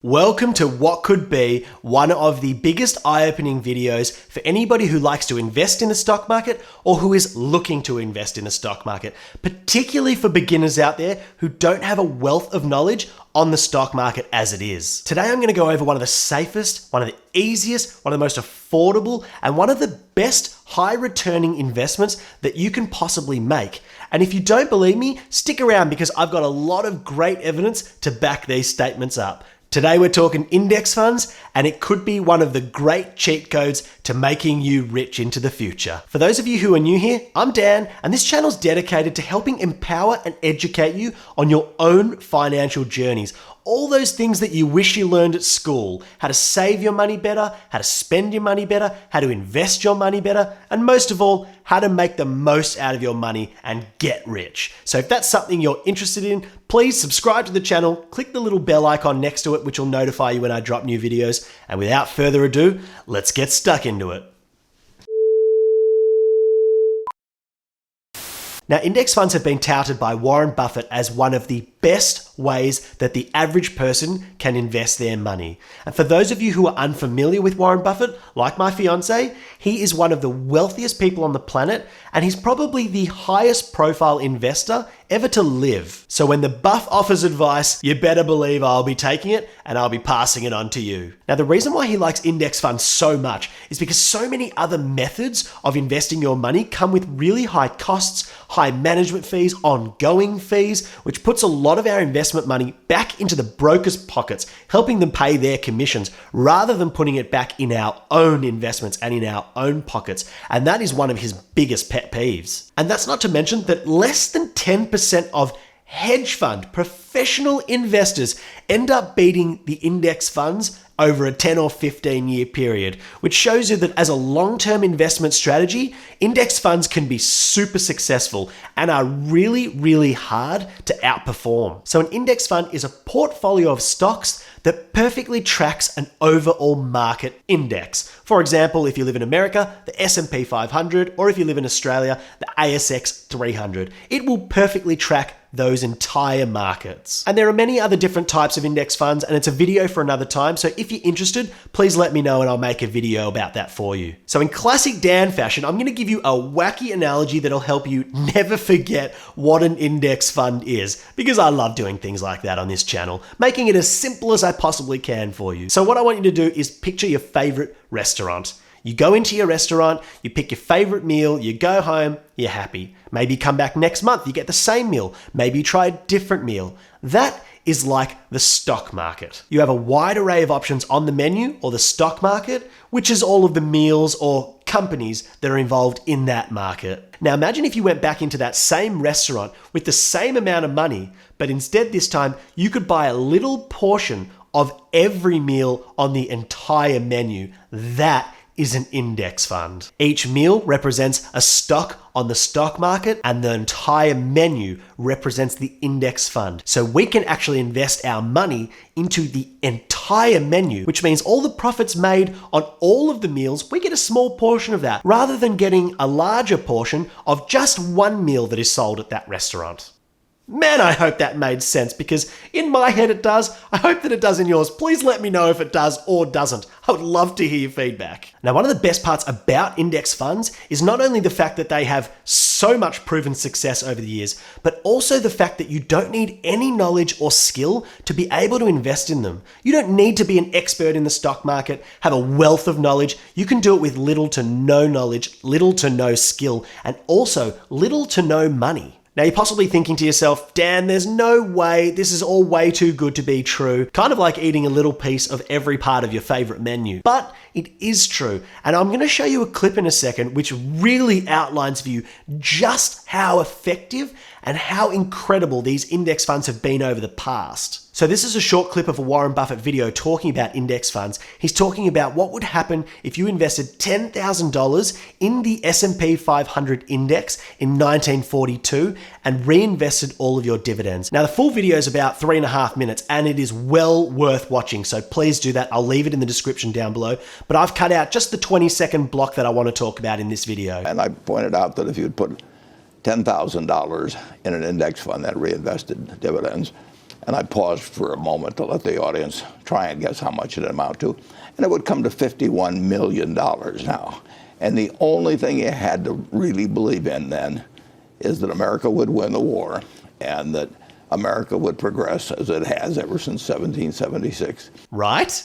Welcome to what could be one of the biggest eye-opening videos for anybody who likes to invest in the stock market or who is looking to invest in the stock market, particularly for beginners out there who don't have a wealth of knowledge on the stock market as it is. Today I'm going to go over one of the safest, one of the easiest, one of the most affordable, and one of the best high-returning investments that you can possibly make. And if you don't believe me, stick around because I've got a lot of great evidence to back these statements up. Today we're talking index funds, and it could be one of the great cheat codes to making you rich into the future. For those of you who are new here, I'm Dan, and this channel is dedicated to helping empower and educate you on your own financial journeys. All those things that you wish you learned at school: how to save your money better, how to spend your money better, how to invest your money better, and most of all, how to make the most out of your money and get rich. So if that's something you're interested in, please subscribe to the channel, click the little bell icon next to it, which will notify you when I drop new videos. And without further ado, let's get stuck into it. Now, index funds have been touted by Warren Buffett as one of the best ways that the average person can invest their money. And for those of you who are unfamiliar with Warren Buffett, like my fiance, he is one of the wealthiest people on the planet, and he's probably the highest profile investor ever to live. So when the Buff offers advice, you better believe I'll be taking it and I'll be passing it on to you. Now, the reason why he likes index funds so much is because so many other methods of investing your money come with really high costs, high management fees, ongoing fees, which puts a lot of our investment money back into the broker's pockets, helping them pay their commissions rather than putting it back in our own investments and in our own pockets. And that is one of his biggest pet peeves. And that's not to mention that less than 10% of hedge fund professional investors end up beating the index funds over a 10 or 15 year period, which shows you that as a long-term investment strategy, index funds can be super successful and are really, really hard to outperform. So an index fund is a portfolio of stocks that perfectly tracks an overall market index. For example, if you live in America, the S&P 500, or if you live in Australia, the ASX 300. It will perfectly track those entire markets. And there are many other different types of index funds, and it's a video for another time. So if you're interested, please let me know and I'll make a video about that for you. So in classic Dan fashion, I'm going to give you a wacky analogy that'll help you never forget what an index fund is, because I love doing things like that on this channel, making it as simple as I possibly can for you. So what I want you to do is picture your favorite restaurant. You go into your restaurant, you pick your favorite meal, you go home, you're happy. Maybe you come back next month, you get the same meal. Maybe you try a different meal. That is like the stock market. You have a wide array of options on the menu, or the stock market, which is all of the meals or companies that are involved in that market. Now imagine if you went back into that same restaurant with the same amount of money, but instead this time you could buy a little portion of every meal on the entire menu. That is an index fund. Each meal represents a stock on the stock market, and the entire menu represents the index fund. So we can actually invest our money into the entire menu, which means all the profits made on all of the meals, we get a small portion of that, rather than getting a larger portion of just one meal that is sold at that restaurant. Man, I hope that made sense, because in my head it does. I hope that it does in yours. Please let me know if it does or doesn't. I would love to hear your feedback. Now, one of the best parts about index funds is not only the fact that they have so much proven success over the years, but also the fact that you don't need any knowledge or skill to be able to invest in them. You don't need to be an expert in the stock market, have a wealth of knowledge. You can do it with little to no knowledge, little to no skill, and also little to no money. Now, you're possibly thinking to yourself, Dan, there's no way, this is all way too good to be true. Kind of like eating a little piece of every part of your favorite menu. But it is true. And I'm going to show you a clip in a second which really outlines for you just how effective and how incredible these index funds have been over the past. So this is a short clip of a Warren Buffett video talking about index funds. He's talking about what would happen if you invested $10,000 in the S&P 500 index in 1942 and reinvested all of your dividends. Now, the full video is about 3.5 minutes and it is well worth watching. So please do that. I'll leave it in the description down below, but I've cut out just the 20-second block that I want to talk about in this video. And I pointed out that if you'd put $10,000 in an index fund that reinvested dividends, And I paused for a moment to let the audience try and guess how much it would amount to. And it would come to $51 million now. And the only thing you had to really believe in then is that America would win the war and that America would progress as it has ever since 1776. Right?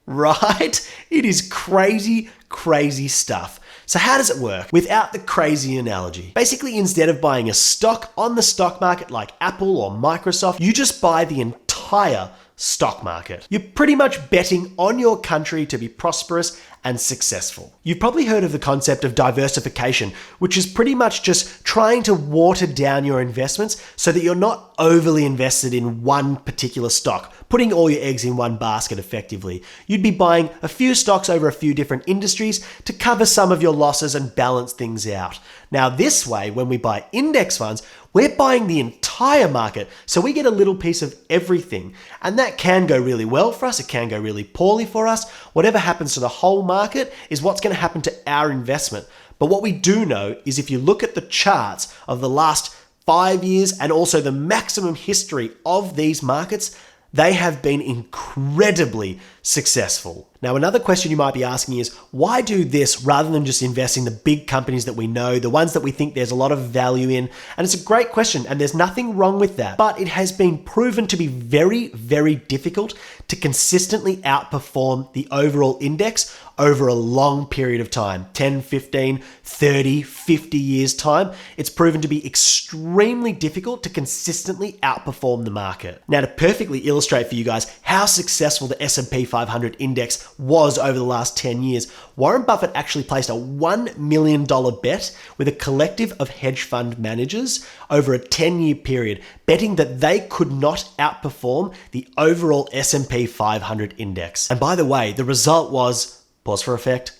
Right? It is crazy, crazy stuff. So how does it work without the crazy analogy? Basically, instead of buying a stock on the stock market like Apple or Microsoft, you just buy the entire stock market. You're pretty much betting on your country to be prosperous and successful. You've probably heard of the concept of diversification, which is pretty much just trying to water down your investments so that you're not overly invested in one particular stock, putting all your eggs in one basket effectively. You'd be buying a few stocks over a few different industries to cover some of your losses and balance things out. Now, this way, when we buy index funds, we're buying the entire market, so we get a little piece of everything. And that can go really well for us, it can go really poorly for us. Whatever happens to the whole market is what's going to happen to our investment. But what we do know is if you look at the charts of the last 5 years and also the maximum history of these markets, they have been incredibly successful. Now, another question you might be asking is, why do this rather than just invest in the big companies that we know, the ones that we think there's a lot of value in? And it's a great question, and there's nothing wrong with that. But it has been proven to be very, very difficult to consistently outperform the overall index over a long period of time, 10, 15, 30, 50 years time. It's proven to be extremely difficult to consistently outperform the market. Now, to perfectly illustrate for you guys how successful the S&P 500 index was over the last 10 years, Warren Buffett actually placed a $1 million bet with a collective of hedge fund managers over a 10-year period, betting that they could not outperform the overall S&P 500 index. And by the way, the result was, pause for effect,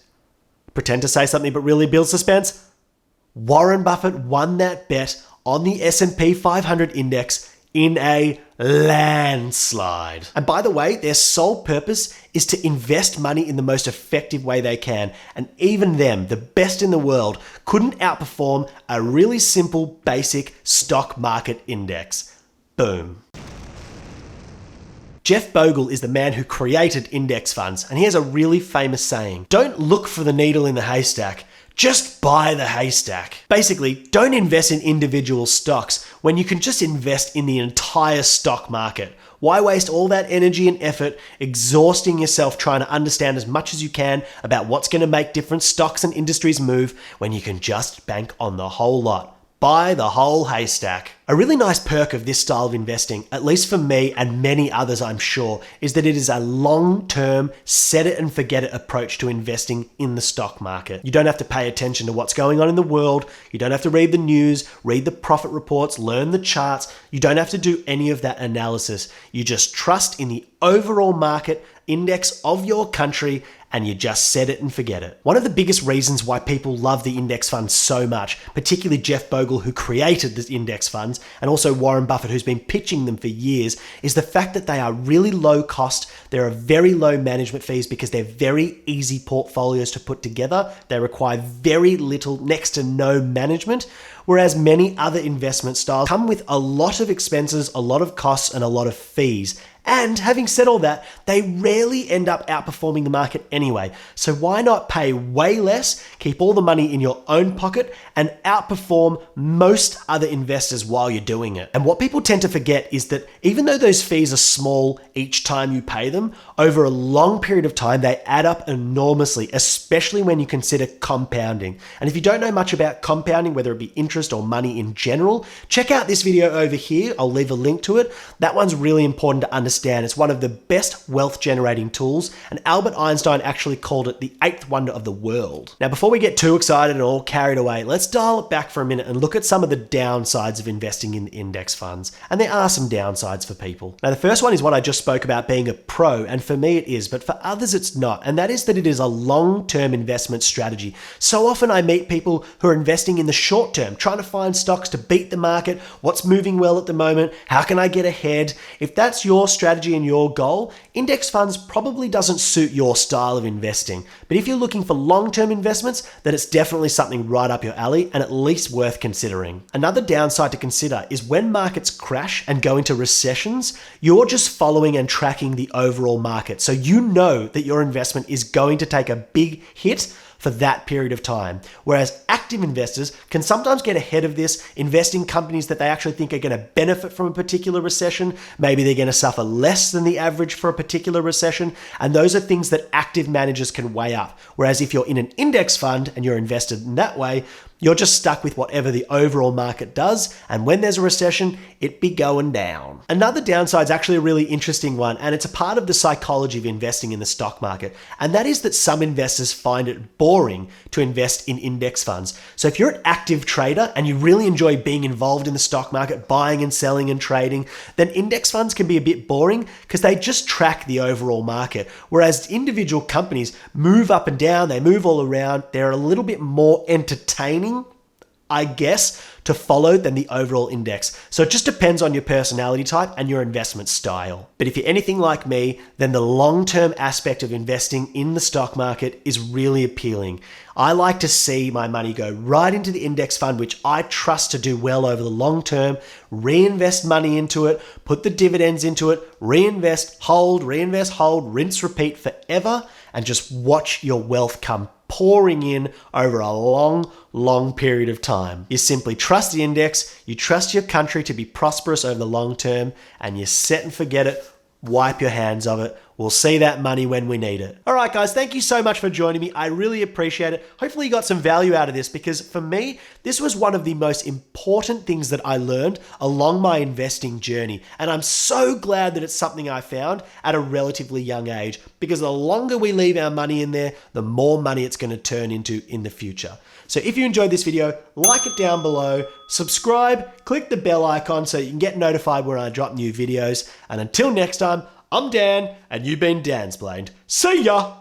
pretend to say something but really build suspense, Warren Buffett won that bet on the S&P 500 index in a landslide. And by the way, their sole purpose is to invest money in the most effective way they can. And even them, the best in the world, couldn't outperform a really simple, basic stock market index. Boom. Jeff Bogle is the man who created index funds, and he has a really famous saying: don't look for the needle in the haystack, just buy the haystack. Basically, don't invest in individual stocks when you can just invest in the entire stock market. Why waste all that energy and effort exhausting yourself trying to understand as much as you can about what's going to make different stocks and industries move when you can just bank on the whole lot? Buy the whole haystack. A really nice perk of this style of investing, at least for me and many others I'm sure, is that it is a long-term, set it and forget it approach to investing in the stock market. You don't have to pay attention to what's going on in the world. You don't have to read the news, read the profit reports, learn the charts. You don't have to do any of that analysis. You just trust in the overall market index of your country and you just set it and forget it. One of the biggest reasons why people love the index funds so much, particularly Jeff Bogle, who created the index funds, and also Warren Buffett, who's been pitching them for years, is the fact that they are really low cost. There are very low management fees because they're very easy portfolios to put together. They require very little, next to no management, whereas many other investment styles come with a lot of expenses, a lot of costs, and a lot of fees. And having said all that, they rarely end up outperforming the market anyway. So why not pay way less, keep all the money in your own pocket, and outperform most other investors while you're doing it? And what people tend to forget is that even though those fees are small each time you pay them, over a long period of time, they add up enormously, especially when you consider compounding. And if you don't know much about compounding, whether it be interest or money in general, check out this video over here. I'll leave a link to it. That one's really important to understand. It's one of the best wealth generating tools, and Albert Einstein actually called it the eighth wonder of the world. Now, before we get too excited and all carried away, let's dial it back for a minute and look at some of the downsides of investing in index funds. And there are some downsides for people. Now, the first one is what I just spoke about being a pro, and for me it is, but for others it's not, and that is that it is a long-term investment strategy. So often I meet people who are investing in the short term, trying to find stocks to beat the market, what's moving well at the moment, how can I get ahead? If that's your strategy, strategy and your goal, index funds probably doesn't suit your style of investing. But if you're looking for long-term investments, then it's definitely something right up your alley and at least worth considering. Another downside to consider is when markets crash and go into recessions, you're just following and tracking the overall market. So you know that your investment is going to take a big hit for that period of time. Whereas active investors can sometimes get ahead of this, invest in companies that they actually think are going to benefit from a particular recession. Maybe they're going to suffer less than the average for a particular recession. And those are things that active managers can weigh up. Whereas if you're in an index fund and you're invested in that way, you're just stuck with whatever the overall market does, and when there's a recession, it be going down. Another downside is actually a really interesting one, and it's a part of the psychology of investing in the stock market, and that is that some investors find it boring to invest in index funds. So if you're an active trader and you really enjoy being involved in the stock market, buying and selling and trading, then index funds can be a bit boring because they just track the overall market, whereas individual companies move up and down, they move all around, they're a little bit more entertaining, I guess, to follow than the overall index. So it just depends on your personality type and your investment style. But if you're anything like me, then the long-term aspect of investing in the stock market is really appealing. I like to see my money go right into the index fund, which I trust to do well over the long term, reinvest money into it, put the dividends into it, reinvest, hold, rinse, repeat forever, and just watch your wealth come pouring in over a long period of time. You simply trust the index, you trust your country to be prosperous over the long term, and you set and forget it, wipe your hands of it. We'll see that money when we need it. All right, guys, thank you so much for joining me. I really appreciate it. Hopefully you got some value out of this because for me, this was one of the most important things that I learned along my investing journey. And I'm so glad that it's something I found at a relatively young age because the longer we leave our money in there, the more money it's going to turn into in the future. So if you enjoyed this video, like it down below, subscribe, click the bell icon so you can get notified when I drop new videos. And until next time, I'm Dan, and you've been Dansplained. See ya!